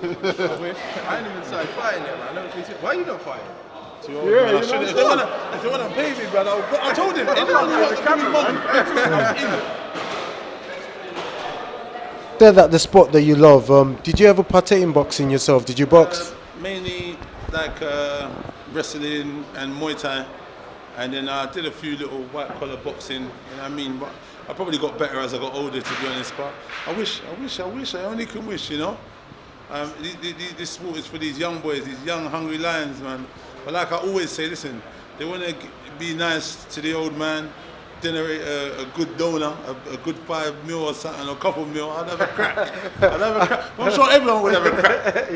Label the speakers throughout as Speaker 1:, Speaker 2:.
Speaker 1: I ain't even started fighting yet, man. I never think why you not fighting?
Speaker 2: Yeah, if they want to pay me, brother, I told him, anyone who wants to give me money, I'm in.
Speaker 3: Said that the sport that you love. Did you ever partake in boxing yourself? Did you box?
Speaker 2: Mainly like wrestling and Muay Thai, and then I did a few little white collar boxing. You know what I mean? But I probably got better as I got older, to be honest. But I wish. I only can wish, you know. This sport is for these young boys, these young hungry lions, man. But like I always say, listen, they want to be nice to the old man, generate a good donor, a good 5 mil or something, or a couple mil. I'd have a crack. I'm sure everyone would have a crack.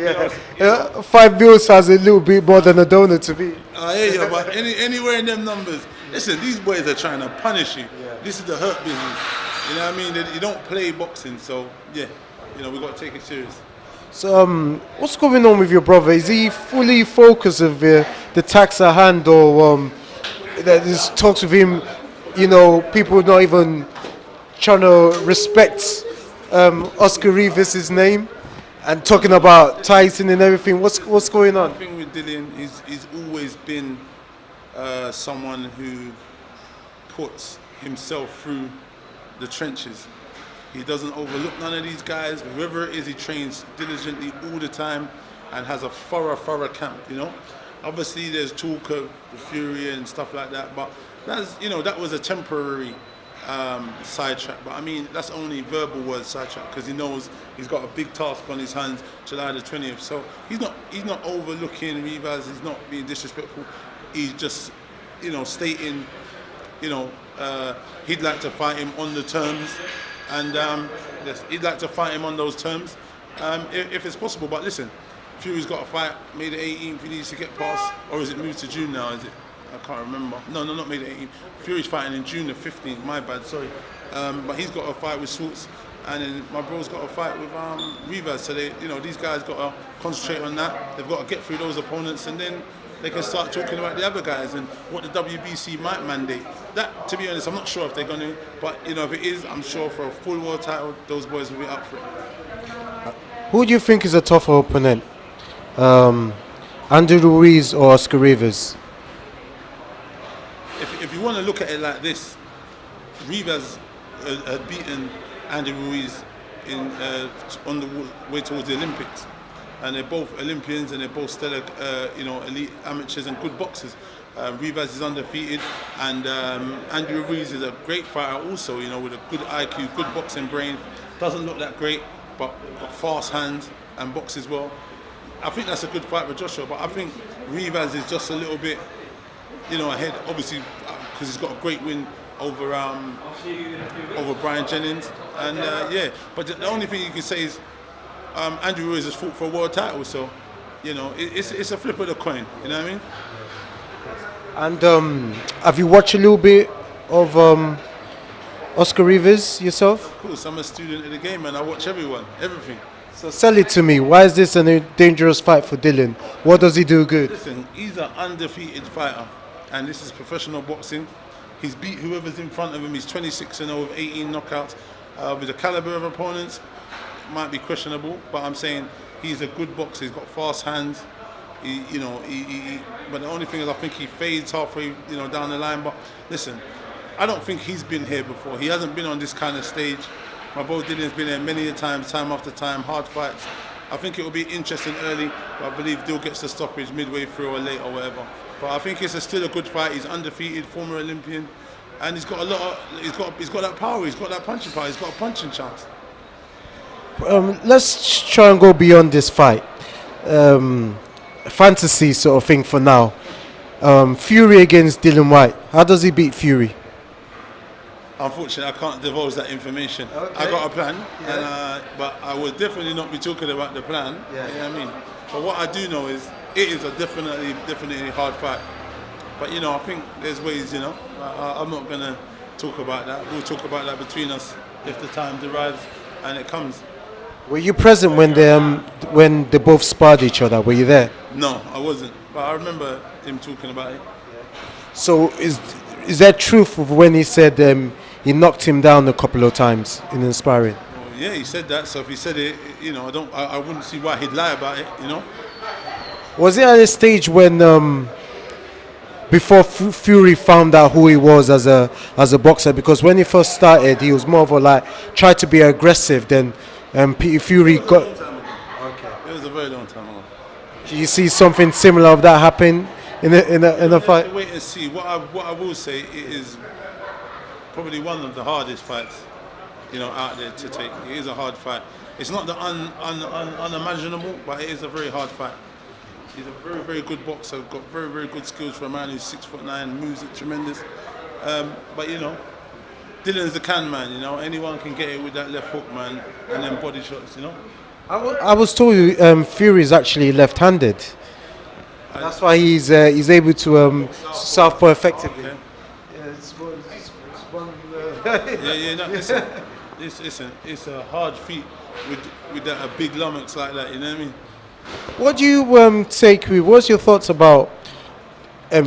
Speaker 3: Yeah. 5 mil sounds a little bit more than a donor to me.
Speaker 2: I hear you, but anywhere in them numbers, listen, these boys are trying to punish you. Yeah. This is the hurt business. You know what I mean? You don't play boxing, so yeah, you know, we got to take it serious.
Speaker 3: So, what's going on with your brother? Is he fully focused of the tax at hand, or there's talks with him? You know, people not even trying to respect Oscar Rivas' name and talking about Tyson and everything. What's going on?
Speaker 2: The thing with Dillian is he's always been someone who puts himself through the trenches. He doesn't overlook none of these guys. Whoever it is, he trains diligently all the time and has a thorough camp, you know. Obviously, there's talk of the Fury and stuff like that, but that's, you know, that was a temporary sidetrack. But I mean, that's only verbal word sidetrack, because he knows he's got a big task on his hands, July the 20th. So he's not overlooking Rivas. He's not being disrespectful. He's just, you know, stating, you know, he'd like to fight him on the terms. And yes, he'd like to fight him on those terms, if it's possible. But listen, Fury's got a fight May the 18th. He needs to get past, or is it moved to June now? Is it? I can't remember. No, not May the 18th. Fury's fighting in June the 15th. My bad, sorry. But he's got a fight with Swartz, and then my bro's got a fight with Rivas. So they, you know, these guys got to concentrate on that. They've got to get through those opponents, and then they can start talking about the other guys and what the WBC might mandate. That, to be honest, I'm not sure if they're going to, but you know, if it is, I'm sure for a full world title, those boys will be up for it.
Speaker 3: Who do you think is a tougher opponent? Andy Ruiz or Oscar Rivas?
Speaker 2: If you want to look at it like this, Rivas had beaten Andy Ruiz on the way towards the Olympics. And they're both Olympians, and they're both stellar, you know, elite amateurs and good boxers. Rivas is undefeated, and Andrew Ruiz is a great fighter also, you know, with a good IQ, good boxing brain. Doesn't look that great, but got fast hands and boxes well. I think that's a good fight with Joshua, but I think Rivas is just a little bit, you know, ahead, obviously, because he's got a great win over Brian Jennings. And yeah, but the only thing you can say is, Andrew Ruiz has fought for a world title, so you know it's a flip of the coin. You know what I mean?
Speaker 3: And have you watched a little bit of Oscar Rivas yourself?
Speaker 2: Of course, I'm a student of the game, and I watch everything.
Speaker 3: So sell it to me. Why is this a dangerous fight for Dillian? What does he do good?
Speaker 2: Listen, he's an undefeated fighter, and this is professional boxing. He's beat whoever's in front of him. He's 26-0 with 18 knockouts. With the caliber of opponents, might be questionable, but I'm saying he's a good boxer. He's got fast hands. But the only thing is, I think he fades halfway, you know, down the line. But listen, I don't think he's been here before. He hasn't been on this kind of stage. My boy Dillian's been here many a times, time after time, hard fights. I think it will be interesting early, but I believe Dill gets the stoppage midway through or late or whatever. But I think it's still a good fight. He's undefeated, former Olympian, and he's got a lot of, he's got that power. He's got that punching power. He's got a punching chance.
Speaker 3: Let's try and go beyond this fight. Fantasy sort of thing for now. Fury against Dillian Whyte. How does he beat Fury?
Speaker 2: Unfortunately, I can't divulge that information. Okay. I got a plan, yeah. But I will definitely not be talking about the plan. Yeah. You know what I mean? But what I do know is it is a definitely hard fight. But you know, I think there's ways. You know, I'm not gonna talk about that. We'll talk about that between us if the time arrives and it comes.
Speaker 3: Were you present when they both sparred each other? Were you there?
Speaker 2: No, I wasn't. But I remember him talking about it.
Speaker 3: So is there truth of when he said he knocked him down a couple of times in the sparring?
Speaker 2: Well, Yeah, he said that. So if he said it, you know, I wouldn't see why he'd lie about it. You know.
Speaker 3: Was it at a stage when before Fury found out who he was as a boxer? Because when he first started, he was more of a like try to be aggressive. Then Fury got.
Speaker 2: It was a very long time ago.
Speaker 3: Do you see something similar of that happen in a fight?
Speaker 2: Wait and see. What I will say, it is probably one of the hardest fights, you know, out there to take. It is a hard fight. It's not the unimaginable, but it is a very hard fight. He's a very, very good boxer. Got very, very good skills for a man who's 6'9", moves it tremendous. But you know, Dillian's the can man. You know, anyone can get it with that left hook, man, and then body shots. You know.
Speaker 3: I was told Fury is actually left-handed. That's why he's able to southpaw effectively.
Speaker 2: Okay.
Speaker 3: Yeah,
Speaker 2: No, listen, it's a hard feat with that, a big lummox like that. You know what I mean?
Speaker 3: What do you take? What's your thoughts about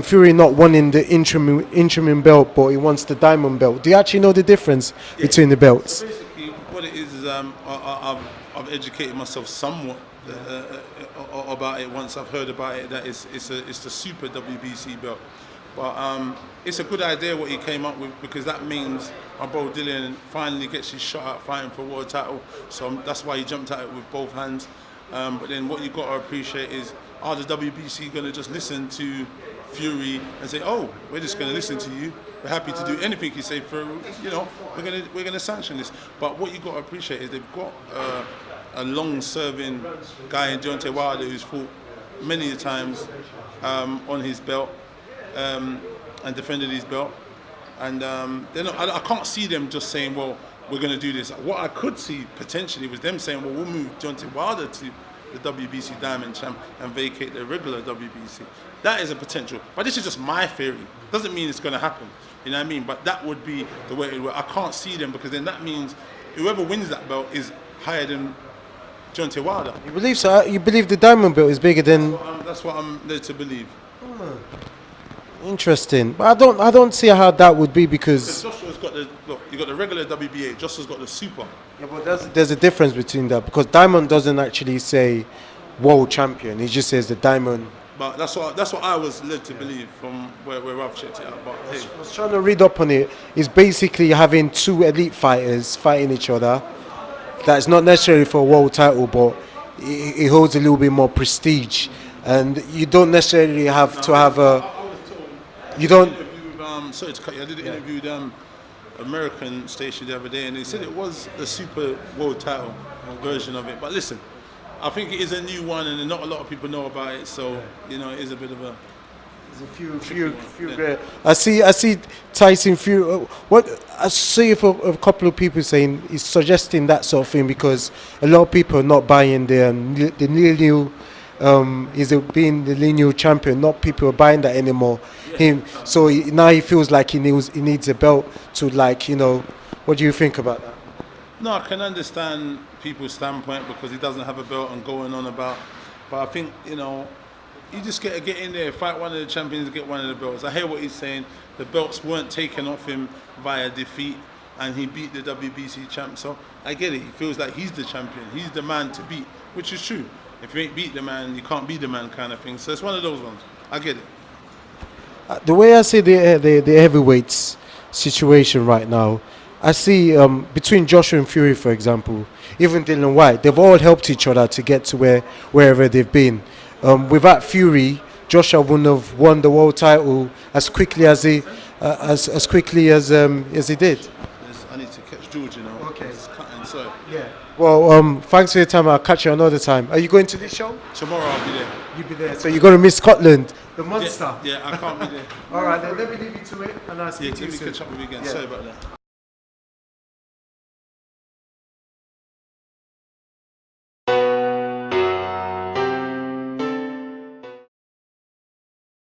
Speaker 3: Fury not wanting the interim belt, but he wants the diamond belt? Do you actually know the difference between the belts?
Speaker 2: So basically, what it is I've educated myself somewhat about it once I've heard about it. That it's the super WBC belt, but it's a good idea what he came up with, because that means my bro Dillian finally gets his shot at fighting for a world title. So that's why he jumped at it with both hands. But then what you got to appreciate is, are the WBC going to just listen to Fury and say, oh, we're just going to listen to you, we're happy to do anything you say for, you know, we're going to sanction this. But what you got to appreciate is they've got a long-serving guy in Deontay Wilder who's fought many times on his belt and defended his belt. And I can't see them just saying, well, we're going to do this. What I could see potentially was them saying, well, we'll move Deontay Wilder to the WBC Diamond Champ and vacate the regular WBC. That is a potential. But this is just my theory. Doesn't mean it's going to happen. You know what I mean? But that would be the way it would work. I can't see them, because then that means whoever wins that belt is higher than Deontay Wilder.
Speaker 3: You believe so? You believe the diamond belt is bigger than?
Speaker 2: That's what I'm led to believe.
Speaker 3: Interesting, but I don't see how that would be, because
Speaker 2: Joshua's got you got the regular WBA. Joshua's got the super.
Speaker 3: yeah, but there's a difference between that, because diamond doesn't actually say world champion. It just says the diamond.
Speaker 2: But that's what I was led to believe from where I've checked it out. But hey,
Speaker 3: I was trying to read up on it. It's basically having two elite fighters fighting each other. That's not necessarily for a world title, but it holds a little bit more prestige, and you don't necessarily have to have a. You don't.
Speaker 2: Sorry to cut you. I did an interview with American station the other day, and they said it was the super world title version of it. But listen, I think it is a new one, and not a lot of people know about it. So you know, it is a bit of a.
Speaker 3: There's a few. I see Tyson Fury. What I see a couple of people saying he's suggesting that sort of thing, because a lot of people are not buying the new. Is it being the lineal champion? Not people are buying that anymore. So now he feels like he needs a belt to, like, you know. What do you think about that?
Speaker 2: No, I can understand people's standpoint, because he doesn't have a belt and going on about. But I think, you know, you just get in there, fight one of the champions, get one of the belts. I hear what he's saying. The belts weren't taken off him via defeat, and he beat the WBC champ. So I get it. He feels like he's the champion. He's the man to beat, which is true. If you ain't beat the man, you can't be the man, kind of thing. So it's one of those ones. I get it.
Speaker 3: The way I see the heavyweights situation right now, I see between Joshua and Fury, for example, even Dillian Whyte, they've all helped each other to get to wherever they've been. Without Fury, Joshua wouldn't have won the world title as quickly as he did.
Speaker 2: I need to catch George, you know.
Speaker 3: Okay.
Speaker 2: It's cutting, so.
Speaker 3: Yeah. Well, thanks for your time. I'll catch you another time. Are you going to this show?
Speaker 2: Tomorrow I'll be there.
Speaker 3: You'll be there. So you're going to miss Scotland, the monster.
Speaker 2: Yeah, I can't be there.
Speaker 3: All right, then let me leave you to it, and I'll
Speaker 2: Yeah,
Speaker 3: speak to
Speaker 2: let
Speaker 3: you
Speaker 2: me
Speaker 3: soon.
Speaker 2: catch up with you again.
Speaker 3: Yeah.
Speaker 2: Sorry about that.